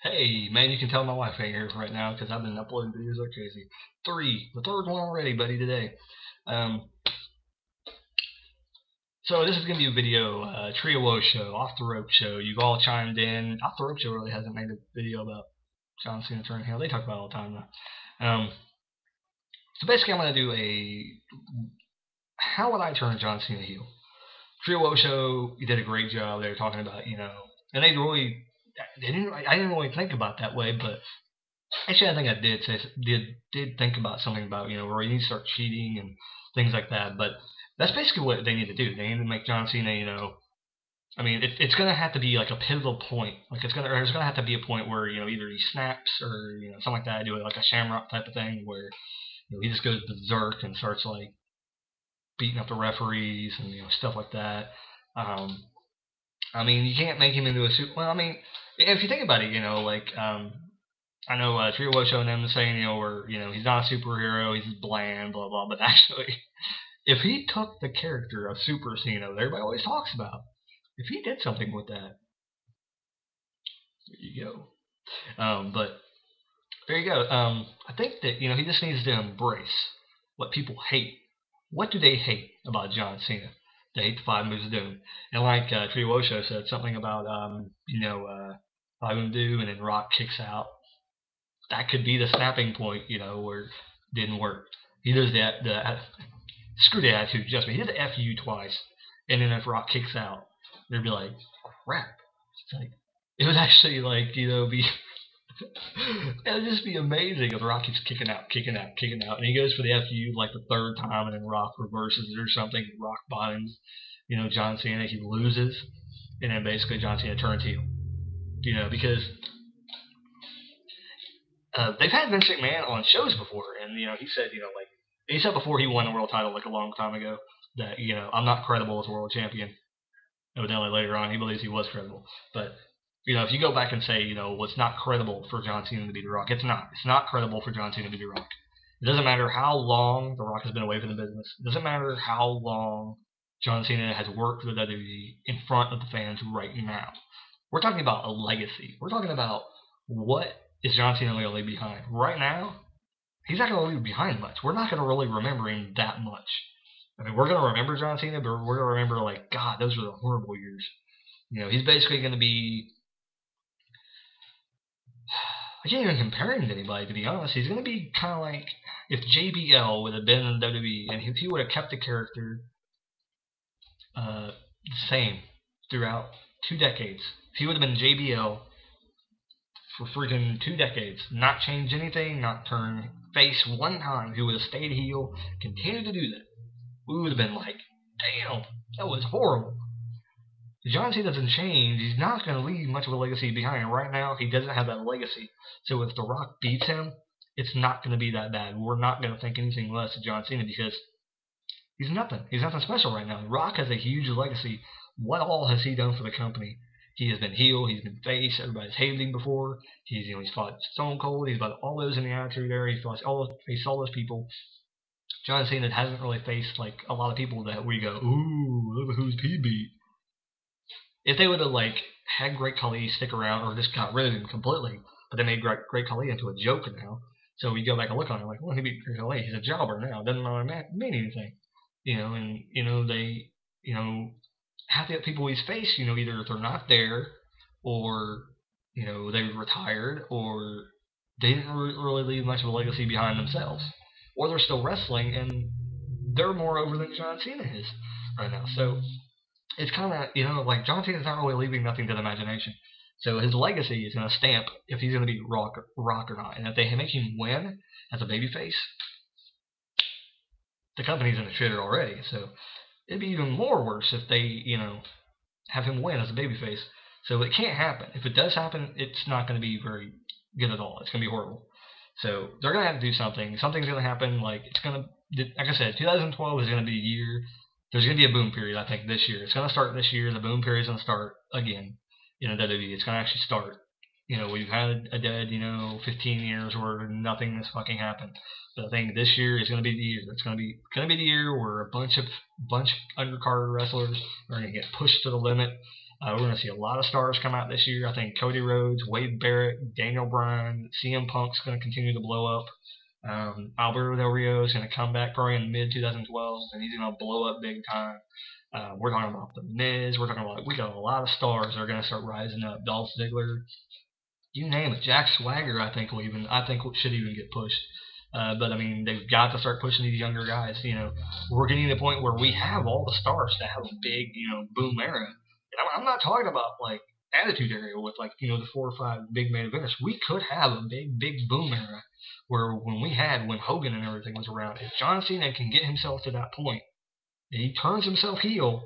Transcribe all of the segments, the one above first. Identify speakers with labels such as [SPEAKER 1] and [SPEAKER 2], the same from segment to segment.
[SPEAKER 1] Hey, man, you can tell my wife ain't here right now because I've been uploading videos like crazy. The third one already, buddy, today. Um, so this is gonna be a video, Trio Woe show, Off the Rope show. You've all chimed in. Off the Rope show really hasn't made a video about John Cena turning heel. They talk about it all the time though. So basically, I'm gonna do a how would I turn John Cena heel? Trio Woe show, you did a great job. They were talking about and I didn't really think about that way, but actually, I think I did think about something about where you need to start cheating and things like that. But that's basically what they need to do. They need to make John Cena. I mean, it's gonna have to be like a pivotal point. Like there's gonna have to be a point where either he snaps or something like that. Do it like a Shamrock type of thing where he just goes berserk and starts like beating up the referees and stuff like that. Um, I mean, you can't make him into a super. Well, I mean, if you think about it, I know Trio was showing them saying, where, he's not a superhero, he's bland, blah, blah. But actually, if he took the character of Super Cena that everybody always talks about, if he did something with that, there you go. But there you go. I think that, he just needs to embrace what people hate. What do they hate about John Cena? They hate the five moves of doom. And like Trio Osho said, something about, five moves of doom, and then Rock kicks out. That could be the snapping point, where it didn't work. He does the screw the attitude adjustment. He did the FU twice, and then if Rock kicks out, they'd be like, crap. It's like it would actually like be it would just be amazing if Rock keeps kicking out, and he goes for the FU like the third time, and then Rock reverses it or something. Rock bottoms, John Cena. He loses, and then basically John Cena turns heel. Because they've had Vince McMahon on shows before, and he said before he won the world title like a long time ago that I'm not credible as world champion. Evidently later on he believes he was credible, but if you go back and say what's not credible for John Cena to be The Rock, it's not. It's not credible for John Cena to be The Rock. It doesn't matter how long The Rock has been away from the business. It doesn't matter how long John Cena has worked with WWE in front of the fans right now. We're talking about a legacy. We're talking about what is John Cena going to leave behind? Right now, he's not going to leave behind much. We're not going to really remember him that much. I mean, we're going to remember John Cena, but we're going to remember, like, God, those were the horrible years. He's basically going to be. I can't even compare him to anybody, to be honest. He's going to be kind of like if JBL would have been in WWE and if he would have kept the character the same throughout 2 decades. If he would have been JBL for freaking 2 decades, not change anything, not turn face one time, he would have stayed heel, continued to do that, we would have been like, damn, that was horrible. If John Cena doesn't change, he's not going to leave much of a legacy behind. Right now, he doesn't have that legacy. So if The Rock beats him, it's not going to be that bad. We're not going to think anything less of John Cena because he's nothing. He's nothing special right now. The Rock has a huge legacy. What all has he done for the company? He has been heel. He's been face. Everybody's hated him before. He's fought Stone Cold. He's fought all those in the Attitude Era. He's faced all those people. John Cena hasn't really faced like a lot of people that we go, ooh, look who's he beat. If they would have like had Great Khali stick around or just got rid of him completely, but they made Great Khali into a joke now. So we go back and look on it like, well, he beat Great Khali. He's a jobber now. Doesn't really mean anything, and they, half the people he's faced, either they're not there, or they retired, or they didn't really leave much of a legacy behind themselves, or they're still wrestling and they're more over than John Cena is right now. So it's kind of like John Cena's not really leaving nothing to the imagination. So his legacy is going to stamp if he's going to be Rock or not. And if they make him win as a babyface, the company's in the shitter already. So it'd be even more worse if they, have him win as a babyface. So it can't happen. If it does happen, it's not going to be very good at all. It's going to be horrible. So they're going to have to do something. Something's going to happen. Like I said, 2012 is going to be a year. There's going to be a boom period, I think, this year. It's going to start this year. The boom period is going to start again in WWE. It's going to actually start. We've had a dead, 15 years where nothing has fucking happened. But I think this year is going to be the year. It's going to be the year where a bunch of undercard wrestlers are going to get pushed to the limit, We're going to see a lot of stars come out this year. I think Cody Rhodes, Wade Barrett, Daniel Bryan, CM Punk's going to continue to blow up. Alberto Del Rio is going to come back probably in mid 2012, and he's going to blow up big time. We're talking about The Miz. We're talking about, we got a lot of stars that are going to start rising up. Dolph Ziggler, you name it. Jack Swagger, I think should even get pushed. But I mean, they've got to start pushing these younger guys. We're getting to the point where we have all the stars to have a big, boom era. And I'm not talking about like Attitude Era with like the 4 or 5 big main eventers. We could have a big boom era where when Hogan and everything was around. If John Cena can get himself to that point, and he turns himself heel,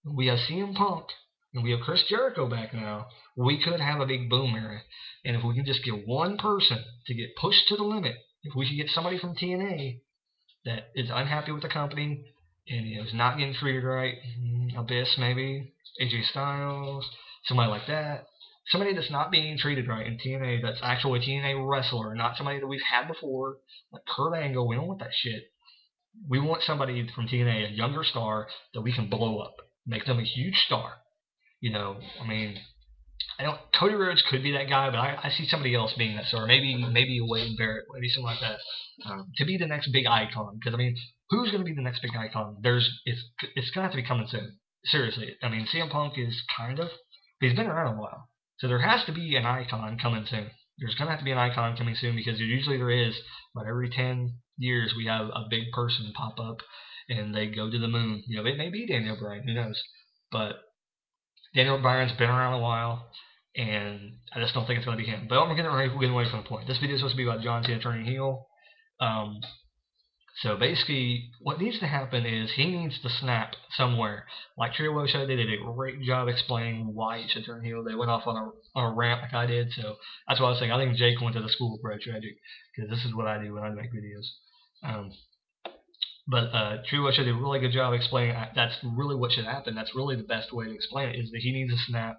[SPEAKER 1] we have CM Punk, and we have Chris Jericho back now, we could have a big boom era. And if we can just get one person to get pushed to the limit, if we can get somebody from TNA that is unhappy with the company and is not getting treated right, Abyss maybe, AJ Styles, somebody like that, somebody that's not being treated right in TNA, that's actually a TNA wrestler, not somebody that we've had before, like Kurt Angle. We don't want that shit. We want somebody from TNA, a younger star that we can blow up, make them a huge star. I mean, I don't. Cody Rhodes could be that guy, but I see somebody else being that star. Maybe a Wade Barrett, maybe something like that, to be the next big icon. Because I mean, who's going to be the next big icon? It's going to have to be coming soon. Seriously, I mean, CM Punk is kind of. He's been around a while, so there has to be an icon coming soon. There's going to have to be an icon coming soon because usually there is. But every 10 years we have a big person pop up, and they go to the moon. It may be Daniel Bryan. Who knows? But Daniel Bryan's been around a while, and I just don't think it's going to be him. But I'm getting away from the point. This video is supposed to be about John Cena turning heel. So basically, what needs to happen is he needs to snap somewhere. Like Trio Show, they did a great job explaining why he should turn heel. They went off on a rant like I did, so that's what I was saying. I think Jake went to the school of Pro Tragic, because this is what I do when I make videos. But Trio Show did a really good job explaining that's really what should happen. That's really the best way to explain it, is that he needs to snap.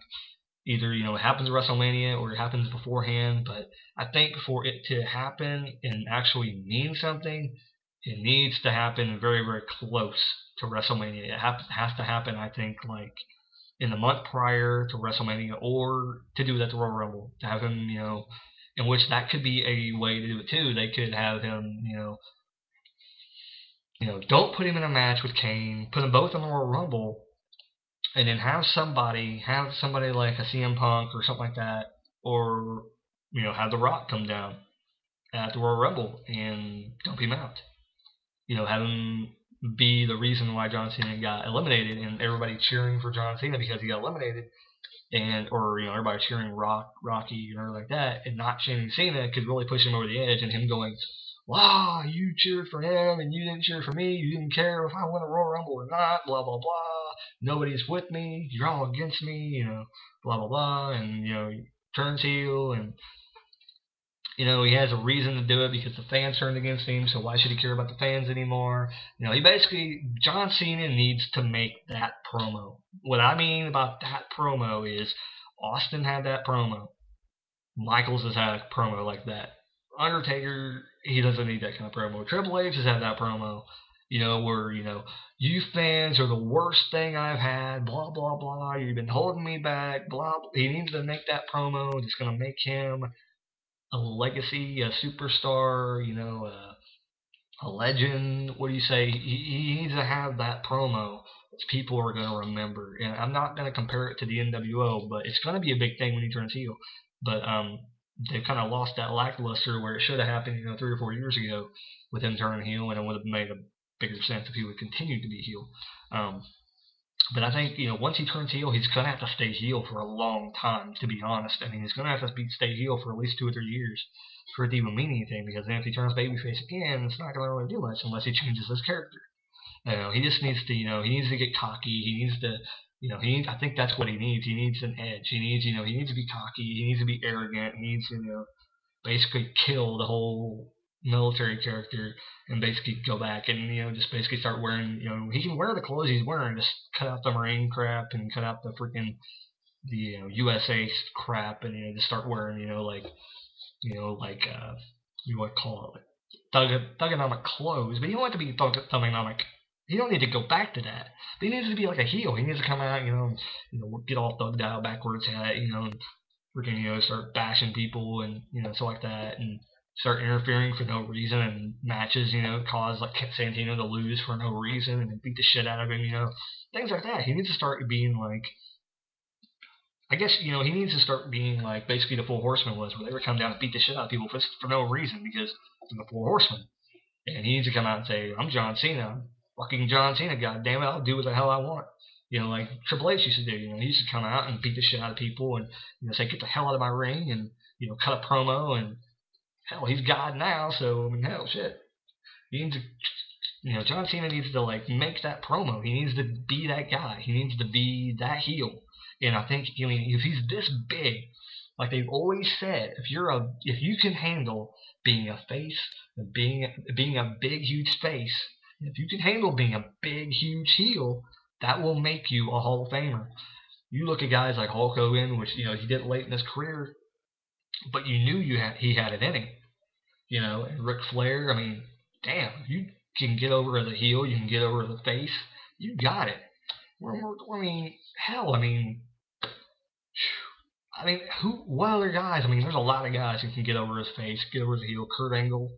[SPEAKER 1] Either it happens at WrestleMania or it happens beforehand. But I think for it to happen and actually mean something, it needs to happen very, very close to WrestleMania. It has to happen, I think, like in the month prior to WrestleMania, or to do it at the Royal Rumble. To have him, in which that could be a way to do it too. They could have him, don't put him in a match with Kane. Put them both in the Royal Rumble, and then have somebody like a CM Punk or something like that, or have The Rock come down at the Royal Rumble and dump him out. Have him be the reason why John Cena got eliminated, and everybody cheering for John Cena because he got eliminated, or everybody cheering Rocky and everything like that, and not cheering Cena could really push him over the edge, and him going, wow, you cheered for him and you didn't cheer for me. You didn't care if I won a Royal Rumble or not. Blah blah blah. Nobody's with me. You're all against me. Blah blah blah. And turns heel, and he has a reason to do it because the fans turned against him. So why should he care about the fans anymore? John Cena needs to make that promo. What I mean about that promo is Austin had that promo. Michaels has had a promo like that. Undertaker, he doesn't need that kind of promo. Triple H has had that promo, where, you fans are the worst thing I've had, blah, blah, blah, you've been holding me back, blah, blah. He needs to make that promo that's going to make him a legacy, a superstar, a legend. What do you say? He needs to have that promo that people are going to remember. And I'm not going to compare it to the NWO, but it's going to be a big thing when he turns heel. But they've kind of lost that lackluster where it should have happened, 3 or 4 years ago with him turning heel, and it would have made a bigger sense if he would continue to be heel. But I think, once he turns heel, he's going to have to stay heel for a long time, to be honest. I mean, he's going to have to stay heel for at least 2 or 3 years for it to even mean anything, because then if he turns babyface again, it's not going to really do much unless he changes his character. He just needs to, he needs to get cocky. He needs to, I think that's what he needs. He needs an edge. He needs, he needs to be cocky. He needs to be arrogant. He needs to, basically kill the whole military character and basically go back and, just basically start wearing, he can wear the clothes he's wearing, just cut out the Marine crap and cut out the freaking, the, USA crap, and, just start wearing, like you would call it, like thugonomic clothes, but you don't want to be thugonomic He don't need to go back to that. But he needs to be like a heel. He needs to come out, get all thugged out, backwards hat, and freaking, start bashing people and, stuff like that, and start interfering for no reason and matches, cause like Santino to lose for no reason and beat the shit out of him, things like that. He needs to start being like, I guess, he needs to start being like basically the Four Horsemen was, where they would come down and beat the shit out of people for no reason because they're the Four Horsemen. And he needs to come out and say, I'm John Cena. I'm fucking John Cena, goddammit. I'll do what the hell I want. Like Triple H used to do. He used to come out and beat the shit out of people and, say, get the hell out of my ring and, cut a promo. And, hell, he's God now, so, I mean, hell, shit. He needs to, John Cena needs to, like, make that promo. He needs to be that guy. He needs to be that heel. And I think, if he's this big, like they've always said, if you can handle being a face, being a big huge face, if you can handle being a big huge heel, that will make you a Hall of Famer. You look at guys like Hulk Hogan, which he did late in his career, but you knew he had it in him. And Ric Flair. I mean, damn, you can get over as a heel, you can get over as a face, you got it. I mean, hell, what other guys? There's a lot of guys who can get over his face, get over his heel. Kurt Angle,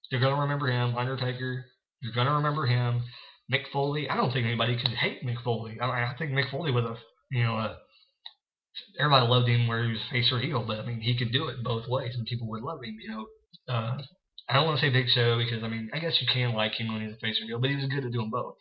[SPEAKER 1] you're going to remember him. Undertaker, you're going to remember him. Mick Foley, I don't think anybody could hate Mick Foley. I think Mick Foley was everybody loved him whether he was face or heel, but he could do it both ways and people would love him, I don't want to say Big Show because, I guess you can like him when he's a face or heel, but he was good at doing both.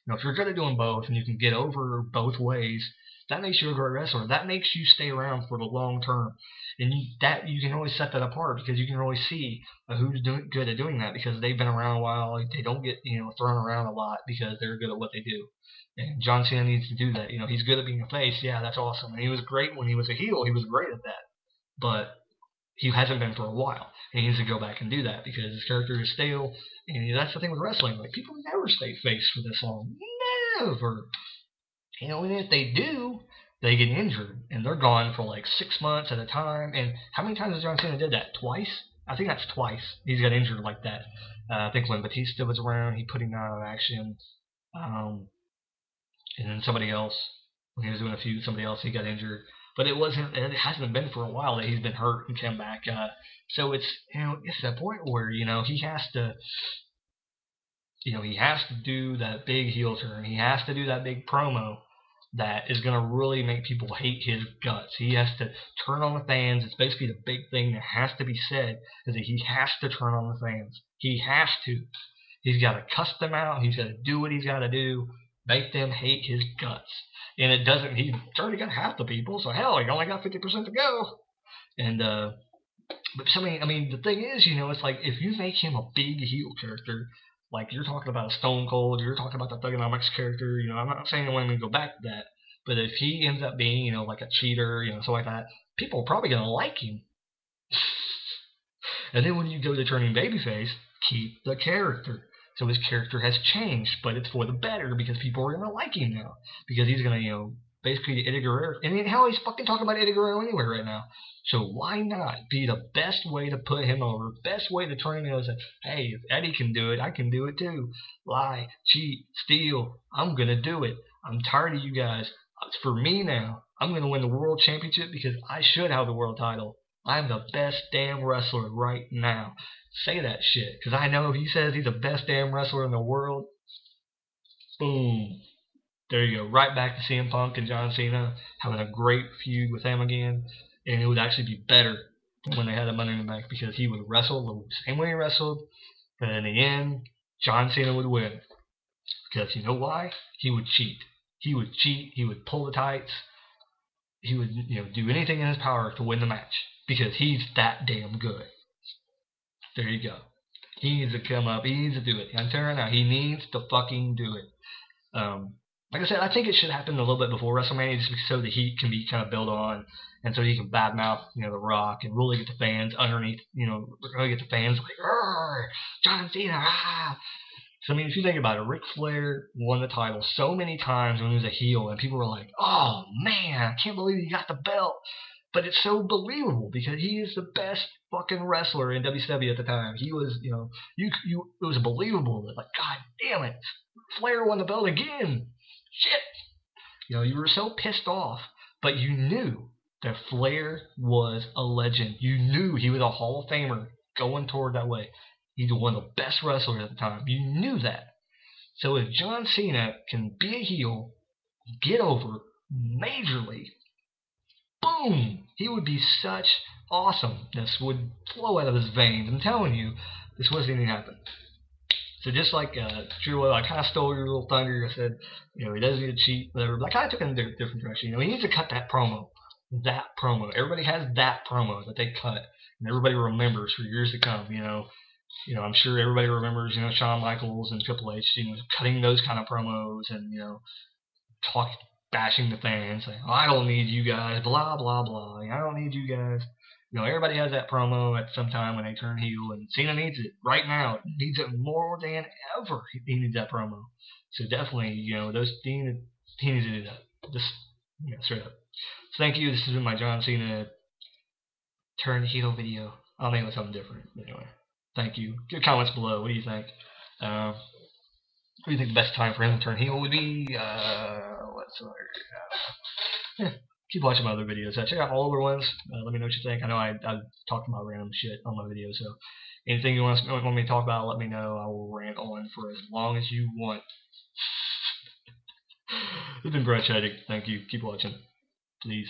[SPEAKER 1] If you're good at doing both and you can get over both ways, that makes you a great wrestler. That makes you stay around for the long term. And you can always set that apart because you can always see who's good at doing that because they've been around a while. They don't get thrown around a lot because they're good at what they do. And John Cena needs to do that. He's good at being a face. Yeah, that's awesome. And he was great when he was a heel. He was great at that. But he hasn't been for a while. And he needs to go back and do that because his character is stale. And that's the thing with wrestling. Like, people never stay face for this long. Never. And if they do, they get injured. And they're gone for like 6 months at a time. And how many times has John Cena did that? Twice? I think that's twice. He's got injured like that. I think when Batista was around, he put him out of action. And then somebody else, when he was doing a feud, somebody else, he got injured. But it hasn't been for a while that he's been hurt and come back. So it's that point where, he has to, he has to do that big heel turn. He has to do that big promo that is going to really make people hate his guts. He has to turn on the fans. It's basically the big thing that has to be said is that he has to turn on the fans. He has to. He's got to cuss them out. He's got to do what he's got to do. Make them hate his guts. And it doesn't, he's already got half the people, so hell, he only got 50% to go. And, but the thing is, it's like, if you make him a big heel character, like you're talking about a Stone Cold, you're talking about the Thugonomics character, I'm not saying I want him to go back to that, but if he ends up being, like a cheater, stuff like that, people are probably going to like him. And then when you go to turning babyface, keep the character. So his character has changed, but it's for the better because people are going to like him now. Because he's going to, basically Eddie Guerrero. And hell, he's fucking talking about Eddie Guerrero anyway right now. So why not be the best way to put him over? Best way to turn him and say, hey, if Eddie can do it, I can do it too. Lie, cheat, steal. I'm going to do it. I'm tired of you guys. It's for me now. I'm going to win the world championship because I should have the world title. I'm the best damn wrestler right now. Say that shit. Because I know if he says he's the best damn wrestler in the world, boom. There you go. Right back to CM Punk and John Cena having a great feud with him again. And it would actually be better than when they had him Money in the Bank because he would wrestle the same way he wrestled. But in the end, John Cena would win. Because you know why? He would cheat. He would cheat. He would pull the tights. He would do anything in his power to win the match. Because he's that damn good. There you go. He needs to come up. He needs to do it. I'm telling you right now. He needs to fucking do it. Like I said, I think it should happen a little bit before WrestleMania just so the heat can be kind of built on. And so he can badmouth, The Rock and really get the fans underneath, really get the fans like, John Cena, ah. So, if you think about it, Ric Flair won the title so many times when he was a heel. And people were like, oh, man, I can't believe he got the belt. But it's so believable because he is the best fucking wrestler in WCW at the time. He was, it was believable that, like, God damn it, Flair won the belt again. Shit. You were so pissed off, but you knew that Flair was a legend. You knew he was a Hall of Famer going toward that way. He's one of the best wrestlers at the time. You knew that. So if John Cena can be a heel, get over majorly, boom, he would be such awesomeness would flow out of his veins. I'm telling you, this wasn't going to happen. So just like Drew, I kind of stole your little thunder. I said, he doesn't need to cheat, whatever. But I kind of took it in a different direction. He needs to cut that promo. That promo. Everybody has that promo that they cut, and everybody remembers for years to come. I'm sure everybody remembers, Shawn Michaels and Triple H, cutting those kind of promos and, bashing the fans, saying, I don't need you guys, blah, blah, blah. I don't need you guys. Everybody has that promo at some time when they turn heel, and Cena needs it right now. He needs it more than ever. He needs that promo. So definitely, he needs to do that. Just, straight up. So thank you. This has been my John Cena turn heel video. I'll name it something different. Anyway, thank you. Give comments below. What do you think? What do you think the best time for him to turn heel would be? Keep watching my other videos. Check out my older ones. Let me know what you think. I know I talked about random shit on my videos, so anything you want me to talk about, let me know. I will rant on for as long as you want. It's been Brett Chaddick. Thank you. Keep watching. Please.